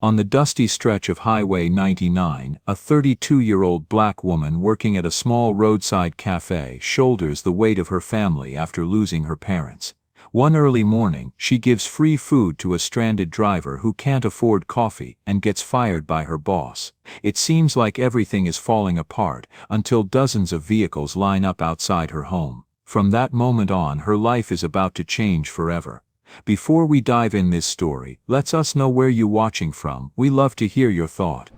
On the dusty stretch of Highway 99, a 32-year-old black woman working at a small roadside cafe shoulders the weight of her family after losing her parents. One early morning, she gives free food to a stranded driver who can't afford coffee and gets fired by her boss. It seems like everything is falling apart until dozens of vehicles line up outside her home. From that moment on, her life is about to change forever. Before we dive in this story, let us know where you're watching from. We love to hear your thought.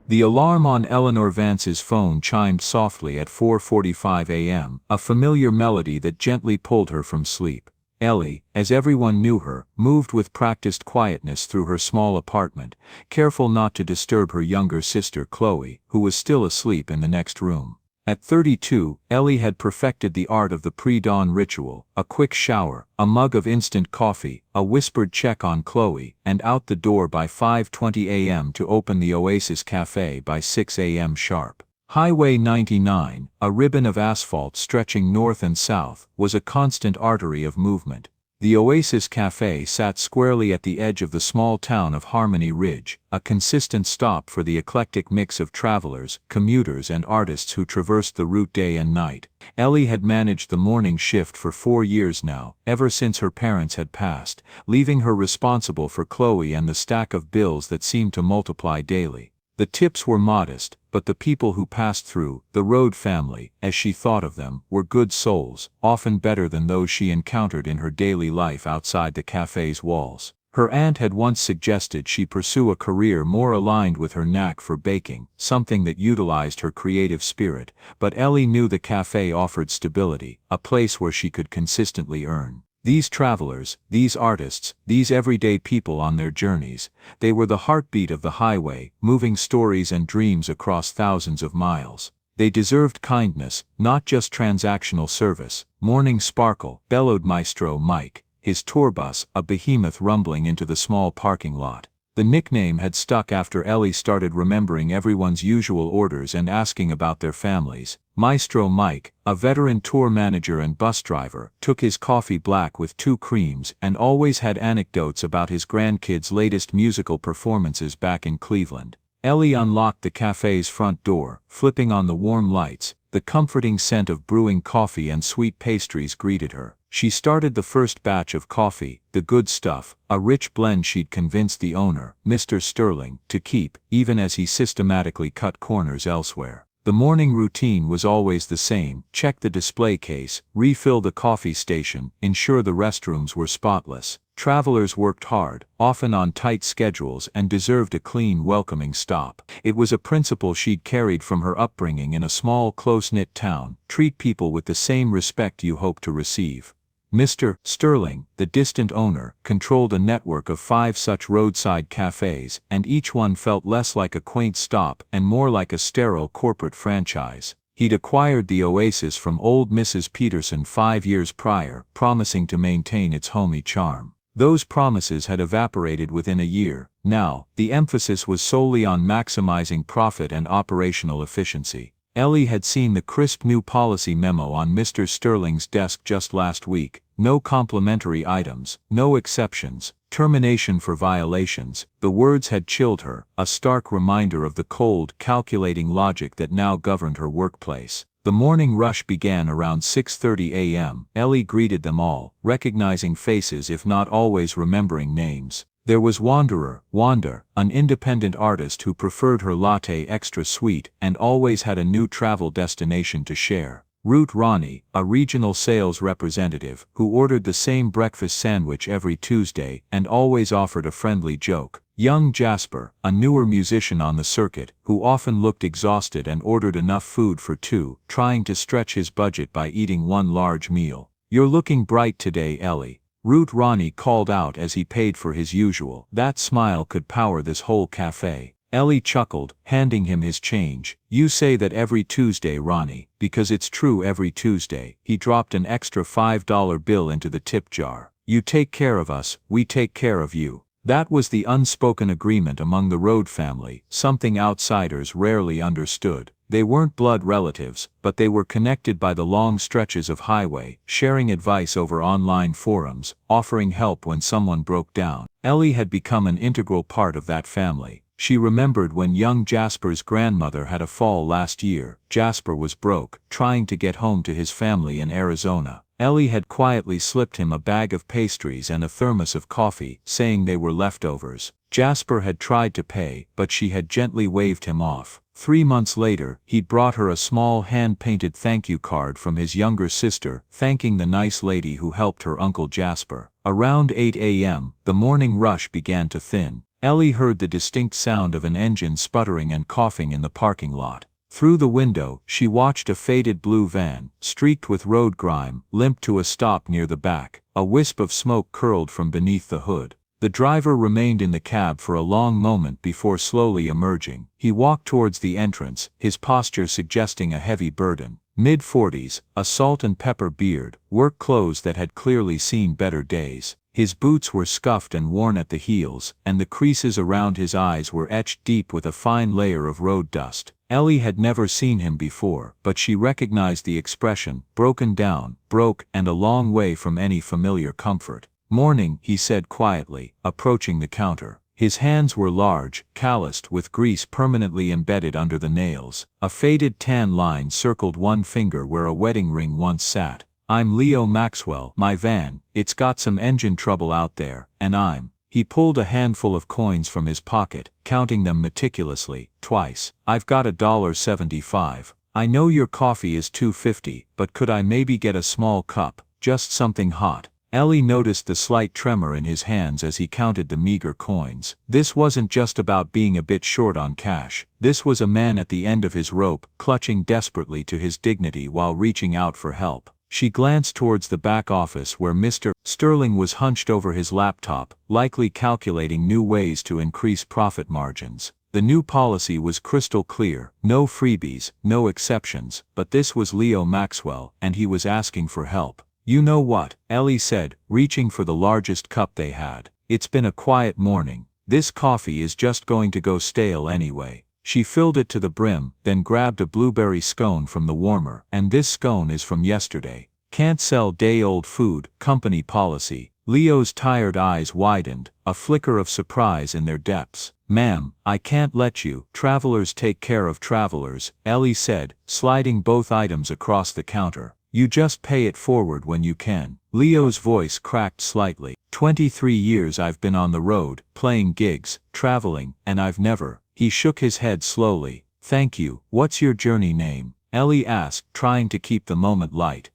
The alarm on Eleanor Vance's phone chimed softly at 4:45 a.m., a familiar melody that gently pulled her from sleep. Ellie, as everyone knew her, moved with practiced quietness through her small apartment, careful not to disturb her younger sister Chloe, who was still asleep in the next room. At 32, Ellie had perfected the art of the pre-dawn ritual: a quick shower, a mug of instant coffee, a whispered check on Chloe, and out the door by 5:20 a.m. to open the Oasis Café by 6 a.m. sharp. Highway 99, a ribbon of asphalt stretching north and south, was a constant artery of movement. The Oasis Café sat squarely at the edge of the small town of Harmony Ridge, a consistent stop for the eclectic mix of travelers, commuters and artists who traversed the route day and night. Ellie had managed the morning shift for 4 years now, ever since her parents had passed, leaving her responsible for Chloe and the stack of bills that seemed to multiply daily. The tips were modest, but the people who passed through, the road family, as she thought of them, were good souls, often better than those she encountered in her daily life outside the cafe's walls. Her aunt had once suggested she pursue a career more aligned with her knack for baking, something that utilized her creative spirit, but Ellie knew the cafe offered stability, a place where she could consistently earn. These travelers, these artists, these everyday people on their journeys, they were the heartbeat of the highway, moving stories and dreams across thousands of miles. They deserved kindness, not just transactional service. "Morning Sparkle," bellowed Maestro Mike, his tour bus, a behemoth, rumbling into the small parking lot. The nickname had stuck after Ellie started remembering everyone's usual orders and asking about their families. Maestro Mike, a veteran tour manager and bus driver, took his coffee black with 2 creams and always had anecdotes about his grandkids' latest musical performances back in Cleveland. Ellie unlocked the cafe's front door, flipping on the warm lights. The comforting scent of brewing coffee and sweet pastries greeted her. She started the first batch of coffee, the good stuff, a rich blend she'd convinced the owner, Mr. Sterling, to keep, even as he systematically cut corners elsewhere. The morning routine was always the same: check the display case, refill the coffee station, ensure the restrooms were spotless. Travelers worked hard, often on tight schedules, and deserved a clean, welcoming stop. It was a principle she'd carried from her upbringing in a small, close-knit town: treat people with the same respect you hope to receive. Mr. Sterling, the distant owner, controlled a network of 5 such roadside cafes, and each one felt less like a quaint stop and more like a sterile corporate franchise. He'd acquired the Oasis from old Mrs. Peterson 5 years prior, promising to maintain its homey charm. Those promises had evaporated within a year. Now, the emphasis was solely on maximizing profit and operational efficiency. Ellie had seen the crisp new policy memo on Mr. Sterling's desk just last week: no complimentary items, no exceptions, termination for violations. The words had chilled her, a stark reminder of the cold, calculating logic that now governed her workplace. The morning rush began around 6:30 a.m. Ellie greeted them all, recognizing faces if not always remembering names. There was Wanda, an independent artist who preferred her latte extra sweet and always had a new travel destination to share. Root Ronnie, a regional sales representative, who ordered the same breakfast sandwich every Tuesday and always offered a friendly joke. Young Jasper, a newer musician on the circuit, who often looked exhausted and ordered enough food for 2, trying to stretch his budget by eating 1 large meal. "You're looking bright today, Ellie," Root Ronnie called out as he paid for his usual. That smile could power this whole cafe. Ellie chuckled, handing him his change. "You say that every Tuesday, Ronnie, because it's true every Tuesday." He dropped an extra $5 bill into the tip jar. "You take care of us, we take care of you." That was the unspoken agreement among the Road family, something outsiders rarely understood. They weren't blood relatives, but they were connected by the long stretches of highway, sharing advice over online forums, offering help when someone broke down. Ellie had become an integral part of that family. She remembered when young Jasper's grandmother had a fall last year. Jasper was broke, trying to get home to his family in Arizona. Ellie had quietly slipped him a bag of pastries and a thermos of coffee, saying they were leftovers. Jasper had tried to pay, but she had gently waved him off. 3 months later, he'd brought her a small hand-painted thank you card from his younger sister, thanking the nice lady who helped her Uncle Jasper. Around 8 a.m., the morning rush began to thin. Ellie heard the distinct sound of an engine sputtering and coughing in the parking lot. Through the window, she watched a faded blue van, streaked with road grime, limp to a stop near the back. A wisp of smoke curled from beneath the hood. The driver remained in the cab for a long moment before slowly emerging. He walked towards the entrance, his posture suggesting a heavy burden. Mid-40s, a salt and pepper beard, work clothes that had clearly seen better days. His boots were scuffed and worn at the heels, and the creases around his eyes were etched deep with a fine layer of road dust. Ellie had never seen him before, but she recognized the expression, broken down, broke, and a long way from any familiar comfort. "Morning," he said quietly, approaching the counter. His hands were large, calloused, with grease permanently embedded under the nails. A faded tan line circled one finger where a wedding ring once sat. "I'm Leo Maxwell. My van, it's got some engine trouble out there, and I'm—" He pulled a handful of coins from his pocket, counting them meticulously, twice. "I've got $1.75. I know your coffee is $2.50, but could I maybe get a small cup, just something hot?" Ellie noticed the slight tremor in his hands as he counted the meager coins. This wasn't just about being a bit short on cash. This was a man at the end of his rope, clutching desperately to his dignity while reaching out for help. She glanced towards the back office where Mr. Sterling was hunched over his laptop, likely calculating new ways to increase profit margins. The new policy was crystal clear: no freebies, no exceptions, but this was Leo Maxwell, and he was asking for help. "You know what?" Ellie said, reaching for the largest cup they had. "It's been a quiet morning. This coffee is just going to go stale anyway." She filled it to the brim, then grabbed a blueberry scone from the warmer. "And this scone is from yesterday. Can't sell day-old food, company policy." Leo's tired eyes widened, a flicker of surprise in their depths. "Ma'am, I can't let you. Travelers take care of travelers," Ellie said, sliding both items across the counter. "You just pay it forward when you can." Leo's voice cracked slightly. 23 years I've been on the road, playing gigs, traveling, and I've never—" He shook his head slowly. "Thank you. What's your journey name?" Ellie asked, trying to keep the moment light.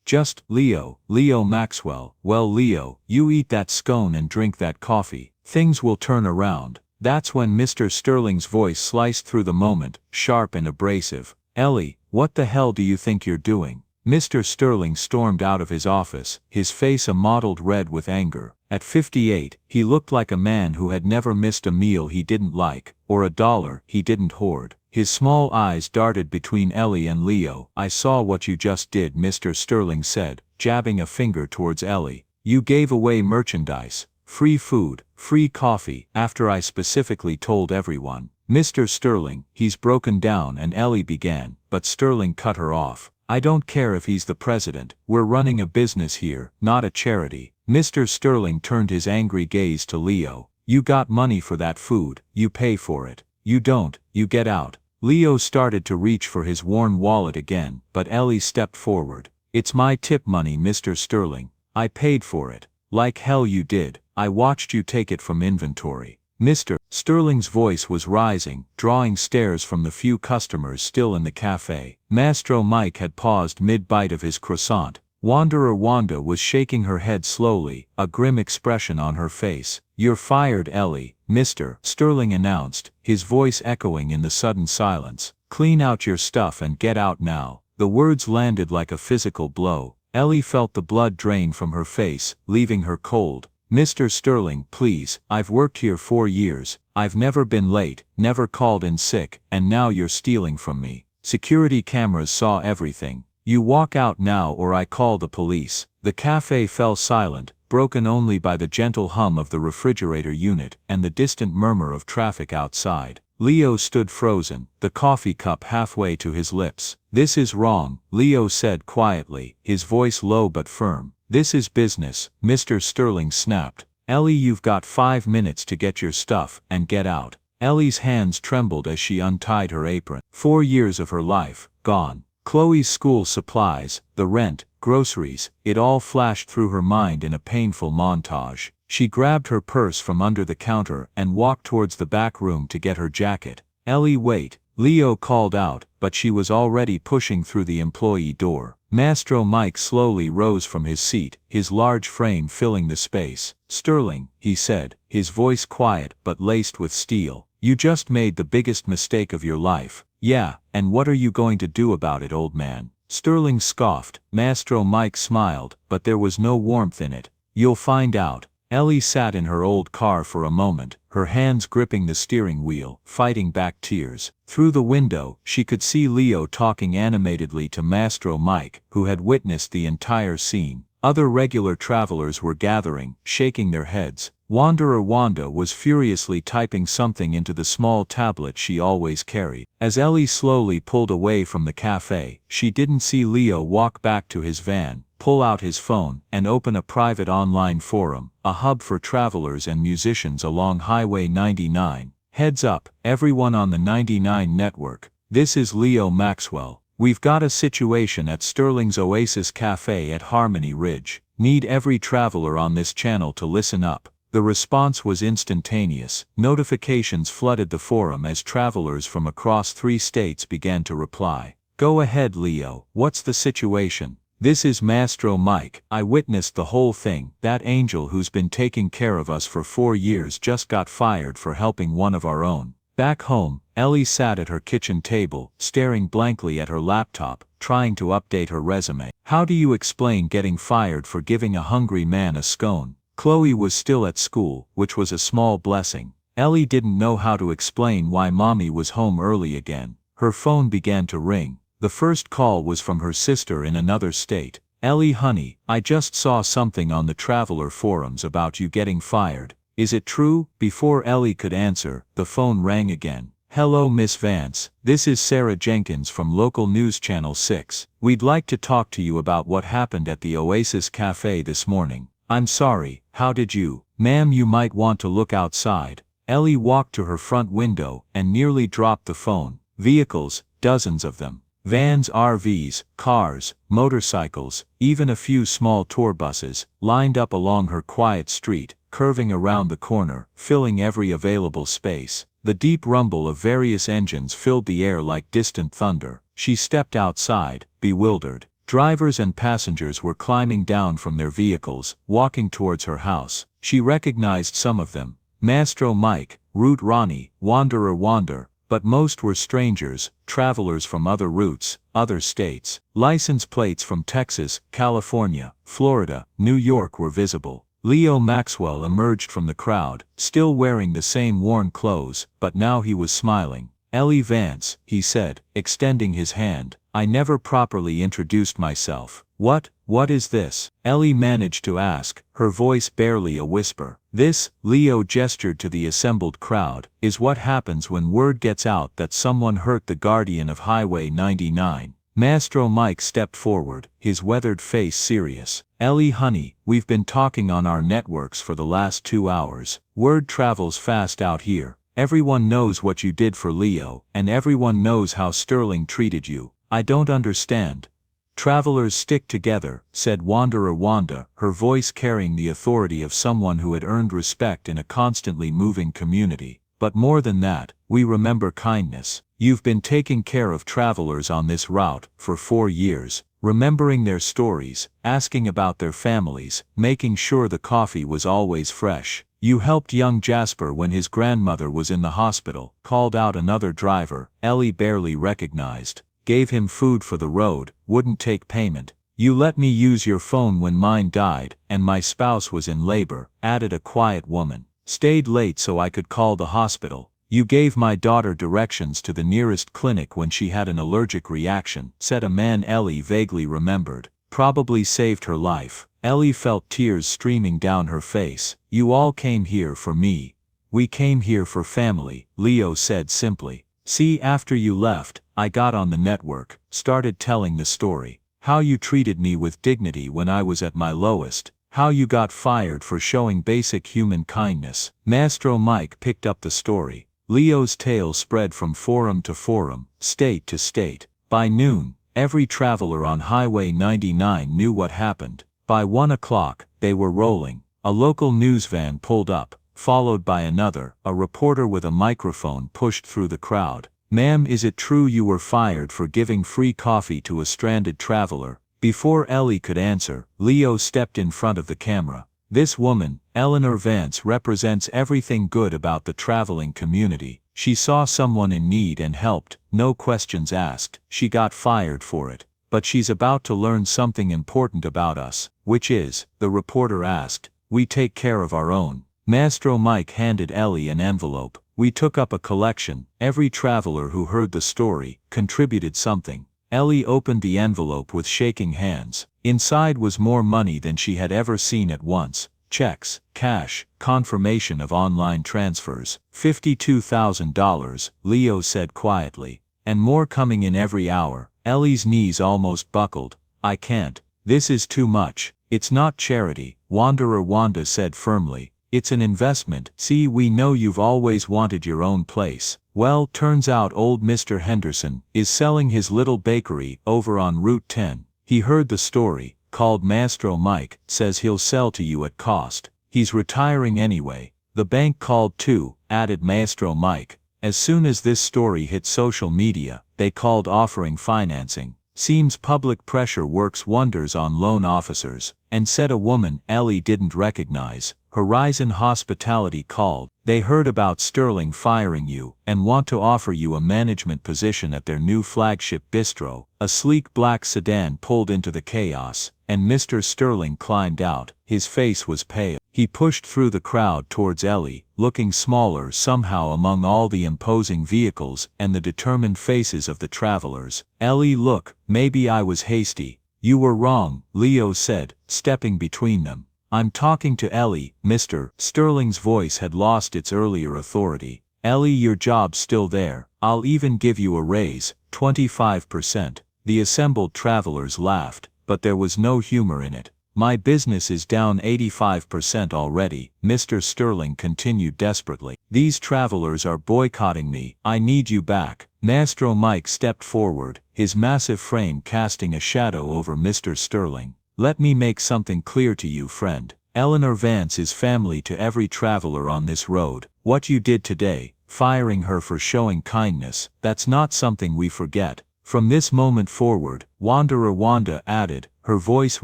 "Just Leo, Leo Maxwell." "Well, Leo, you eat that scone and drink that coffee. Things will turn around." That's when Mr. Sterling's voice sliced through the moment, sharp and abrasive. "Ellie, what the hell do you think you're doing?" Mr. Sterling stormed out of his office, his face a mottled red with anger. At 58, he looked like a man who had never missed a meal he didn't like, or a dollar he didn't hoard. His small eyes darted between Ellie and Leo. "I saw what you just did," Mr. Sterling said, jabbing a finger towards Ellie. "You gave away merchandise, free food, free coffee, after I specifically told everyone." "Mr. Sterling, he's broken down," and Ellie began, but Sterling cut her off. "I don't care if he's the president. We're running a business here, not a charity." Mr. Sterling turned his angry gaze to Leo. "You got money for that food, you pay for it. You don't, you get out." Leo started to reach for his worn wallet again, but Ellie stepped forward. "It's my tip money, Mr. Sterling. I paid for it." "Like hell you did. I watched you take it from inventory." Mr. Sterling's voice was rising, drawing stares from the few customers still in the cafe. Maestro Mike had paused mid-bite of his croissant. Wanderer Wanda was shaking her head slowly, a grim expression on her face. "You're fired, Ellie," Mr. Sterling announced, his voice echoing in the sudden silence. "Clean out your stuff and get out now." The words landed like a physical blow. Ellie felt the blood drain from her face, leaving her cold. "Mr. Sterling, please, I've worked here 4 years, I've never been late, never called in sick, and now you're stealing from me. Security cameras saw everything. You walk out now or I call the police." The cafe fell silent, broken only by the gentle hum of the refrigerator unit and the distant murmur of traffic outside. Leo stood frozen, the coffee cup halfway to his lips. "This is wrong," Leo said quietly, his voice low but firm. "This is business," Mr. Sterling snapped. "Ellie, you've got 5 minutes to get your stuff and get out." Ellie's hands trembled as she untied her apron. 4 years of her life, gone. Chloe's school supplies, the rent, groceries, it all flashed through her mind in a painful montage. She grabbed her purse from under the counter and walked towards the back room to get her jacket. "Ellie, wait," Leo called out, but she was already pushing through the employee door. Maestro Mike slowly rose from his seat, his large frame filling the space. "Sterling," he said, his voice quiet but laced with steel, "you just made the biggest mistake of your life." "Yeah, and what are you going to do about it, old man?" Sterling scoffed. Maestro Mike smiled, but there was no warmth in it. "You'll find out." Ellie sat in her old car for a moment, her hands gripping the steering wheel, fighting back tears. Through the window, she could see Leo talking animatedly to Maestro Mike, who had witnessed the entire scene. Other regular travelers were gathering, shaking their heads. Wanderer Wanda was furiously typing something into the small tablet she always carried. As Ellie slowly pulled away from the cafe, she didn't see Leo walk back to his van, pull out his phone, and open a private online forum, a hub for travelers and musicians along Highway 99. "Heads up, everyone on the 99 network. This is Leo Maxwell. We've got a situation at Sterling's Oasis Café at Harmony Ridge. Need every traveler on this channel to listen up." The response was instantaneous. Notifications flooded the forum as travelers from across 3 states began to reply. "Go ahead, Leo, what's the situation?" "This is Maestro Mike. I witnessed the whole thing. That angel who's been taking care of us for 4 years just got fired for helping one of our own." Back home, Ellie sat at her kitchen table, staring blankly at her laptop, trying to update her resume. How do you explain getting fired for giving a hungry man a scone? Chloe was still at school, which was a small blessing. Ellie didn't know how to explain why mommy was home early again. Her phone began to ring. The first call was from her sister in another state. "Ellie honey, I just saw something on the traveler forums about you getting fired. Is it true?" Before Ellie could answer, the phone rang again. "Hello Miss Vance, this is Sarah Jenkins from local news channel 6. We'd like to talk to you about what happened at the Oasis Cafe this morning." "I'm sorry, how did you?" "Ma'am, you might want to look outside." Ellie walked to her front window and nearly dropped the phone. Vehicles, dozens of them. Vans, RVs, cars, motorcycles, even a few small tour buses, lined up along her quiet street, curving around the corner, filling every available space. The deep rumble of various engines filled the air like distant thunder. She stepped outside, bewildered. Drivers and passengers were climbing down from their vehicles, walking towards her house. She recognized some of them. Maestro Mike, Root Ronnie, Wanderer Wander, but most were strangers, travelers from other routes, other states. License plates from Texas, California, Florida, New York were visible. Leo Maxwell emerged from the crowd, still wearing the same worn clothes, but now he was smiling. "Ellie Vance," he said, extending his hand. "I never properly introduced myself." What is this?" Ellie managed to ask, her voice barely a whisper. "This," Leo gestured to the assembled crowd, "is what happens when word gets out that someone hurt the guardian of Highway 99. Maestro Mike stepped forward, his weathered face serious. "Ellie honey, we've been talking on our networks for the last 2 hours. Word travels fast out here. Everyone knows what you did for Leo, and everyone knows how Sterling treated you. I don't understand." "Travelers stick together," said Wanderer Wanda, her voice carrying the authority of someone who had earned respect in a constantly moving community. "But more than that, we remember kindness. You've been taking care of travelers on this route for 4 years, remembering their stories, asking about their families, making sure the coffee was always fresh. You helped young Jasper when his grandmother was in the hospital," called out another driver, Ellie barely recognized. "Gave him food for the road, wouldn't take payment. You let me use your phone when mine died, and my spouse was in labor," added a quiet woman. "Stayed late so I could call the hospital. You gave my daughter directions to the nearest clinic when she had an allergic reaction," said a man Ellie vaguely remembered. "Probably saved her life." Ellie felt tears streaming down her face. "You all came here for me. We came here for family, Leo said simply. See, after you left, I got on the network, started telling the story. How you treated me with dignity when I was at my lowest. How you got fired for showing basic human kindness. Maestro Mike picked up the story. Leo's tale spread from forum to forum, state to state. By noon, every traveler on Highway 99 knew what happened. By 1 o'clock, they were rolling. A local news van pulled up, followed by another. A reporter with a microphone pushed through the crowd. Ma'am, is it true you were fired for giving free coffee to a stranded traveler? Before Ellie could answer, Leo stepped in front of the camera. This woman, Eleanor Vance, represents everything good about the traveling community. She saw someone in need and helped, no questions asked. She got fired for it. But she's about to learn something important about us. Which is, the reporter asked, we take care of our own. Maestro Mike handed Ellie an envelope. We took up a collection. Every traveler who heard the story contributed something. Ellie opened the envelope with shaking hands. Inside was more money than she had ever seen at once. Checks, cash, confirmation of online transfers. $52,000, Leo said quietly. And more coming in every hour. Ellie's knees almost buckled. I can't. This is too much. It's not charity, Wanderer Wanda said firmly. It's an investment. See, we know you've always wanted your own place. Well, turns out old Mr. Henderson is selling his little bakery over on Route 10. He heard the story, called Maestro Mike, says he'll sell to you at cost. He's retiring anyway. The bank called too, added Maestro Mike. As soon as this story hit social media, they called offering financing. Seems public pressure works wonders on loan officers. And said a woman Ellie didn't recognize. Horizon Hospitality called. They heard about Sterling firing you and want to offer you a management position at their new flagship bistro. A sleek black sedan pulled into the chaos, and Mr. Sterling climbed out. His face was pale. He pushed through the crowd towards Ellie, looking smaller somehow among all the imposing vehicles and the determined faces of the travelers. Ellie, look, maybe I was hasty. You were wrong, Leo said, stepping between them. I'm talking to Ellie, Mr. Sterling's voice had lost its earlier authority. Ellie, your job's still there. I'll even give you a raise, 25%. The assembled travelers laughed, but there was no humor in it. My business is down 85% already, Mr. Sterling continued desperately. These travelers are boycotting me. I need you back. Maestro Mike stepped forward, his massive frame casting a shadow over Mr. Sterling. Let me make something clear to you, friend. Eleanor Vance is family to every traveler on this road. What you did today, firing her for showing kindness, that's not something we forget. From this moment forward, Wanderer Wanda added, her voice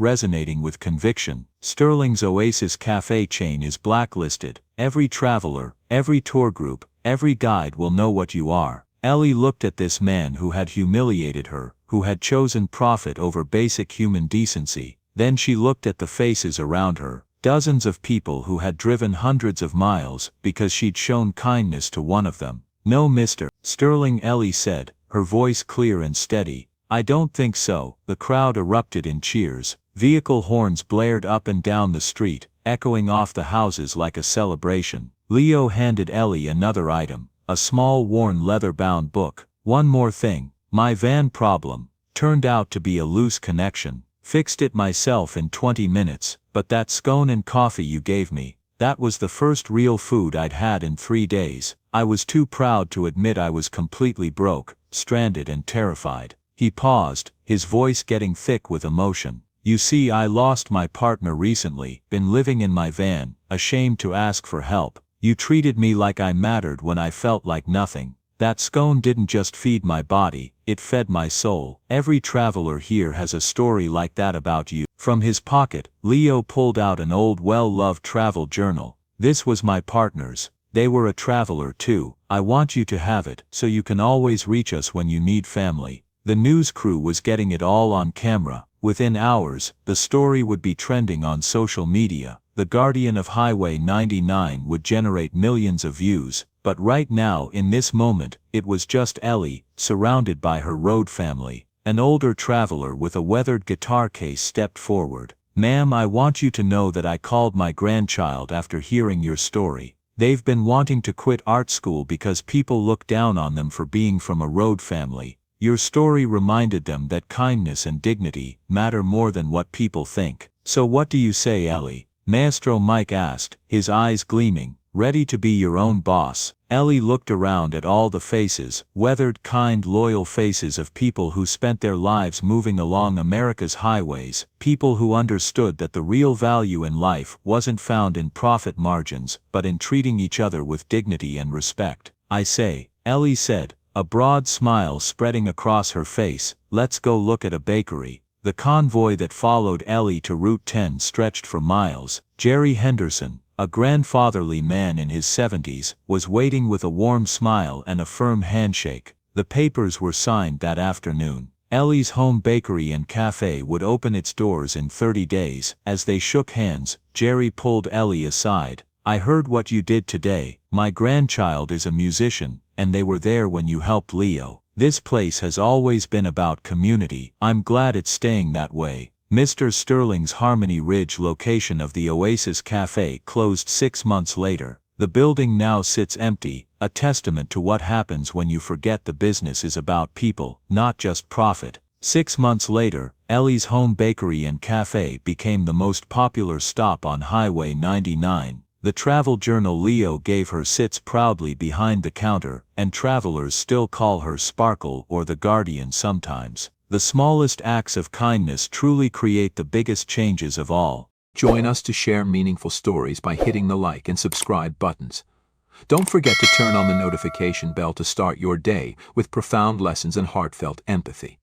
resonating with conviction, Sterling's Oasis Café chain is blacklisted. Every traveler, every tour group, every guide will know what you are. Ellie looked at this man who had humiliated her, who had chosen profit over basic human decency. Then she looked at the faces around her, dozens of people who had driven hundreds of miles because she'd shown kindness to one of them. No, Mr. Sterling, Ellie said, her voice clear and steady. I don't think so. The crowd erupted in cheers. Vehicle horns blared up and down the street, echoing off the houses like a celebration. Leo handed Ellie another item, a small worn leather-bound book. One more thing, my van problem turned out to be a loose connection. Fixed it myself in 20 minutes, but that scone and coffee you gave me, that was the first real food I'd had in 3 days. I was too proud to admit I was completely broke, stranded and terrified. He paused, his voice getting thick with emotion. You see, I lost my partner recently, been living in my van, ashamed to ask for help. You treated me like I mattered when I felt like nothing. That scone didn't just feed my body, it fed my soul. Every traveler here has a story like that about you. From his pocket, Leo pulled out an old well-loved travel journal. This was my partner's. They were a traveler too. I want you to have it, so you can always reach us when you need family. The news crew was getting it all on camera. Within hours, the story would be trending on social media. The Guardian of Highway 99 would generate millions of views. But right now, in this moment, it was just Ellie, surrounded by her road family. An older traveler with a weathered guitar case stepped forward. Ma'am, I want you to know that I called my grandchild after hearing your story. They've been wanting to quit art school because people look down on them for being from a road family. Your story reminded them that kindness and dignity matter more than what people think. So what do you say, Ellie? Maestro Mike asked, his eyes gleaming. Ready to be your own boss? Ellie looked around at all the faces, weathered, kind, loyal faces of people who spent their lives moving along America's highways, people who understood that the real value in life wasn't found in profit margins, but in treating each other with dignity and respect. I say, Ellie said, a broad smile spreading across her face, let's go look at a bakery. The convoy that followed Ellie to Route 10 stretched for miles. Jerry Henderson, a grandfatherly man in his 70s, was waiting with a warm smile and a firm handshake. The papers were signed that afternoon. Ellie's home bakery and cafe would open its doors in 30 days. As they shook hands, Jerry pulled Ellie aside. I heard what you did today. My grandchild is a musician, and they were there when you helped Leo. This place has always been about community. I'm glad it's staying that way. Mr. Sterling's Harmony Ridge location of the Oasis Café closed 6 months later. The building now sits empty, a testament to what happens when you forget the business is about people, not just profit. 6 months later, Ellie's home bakery and cafe became the most popular stop on Highway 99. The travel journal Leo gave her sits proudly behind the counter, and travelers still call her Sparkle or the Guardian sometimes. The smallest acts of kindness truly create the biggest changes of all. Join us to share meaningful stories by hitting the like and subscribe buttons. Don't forget to turn on the notification bell to start your day with profound lessons and heartfelt empathy.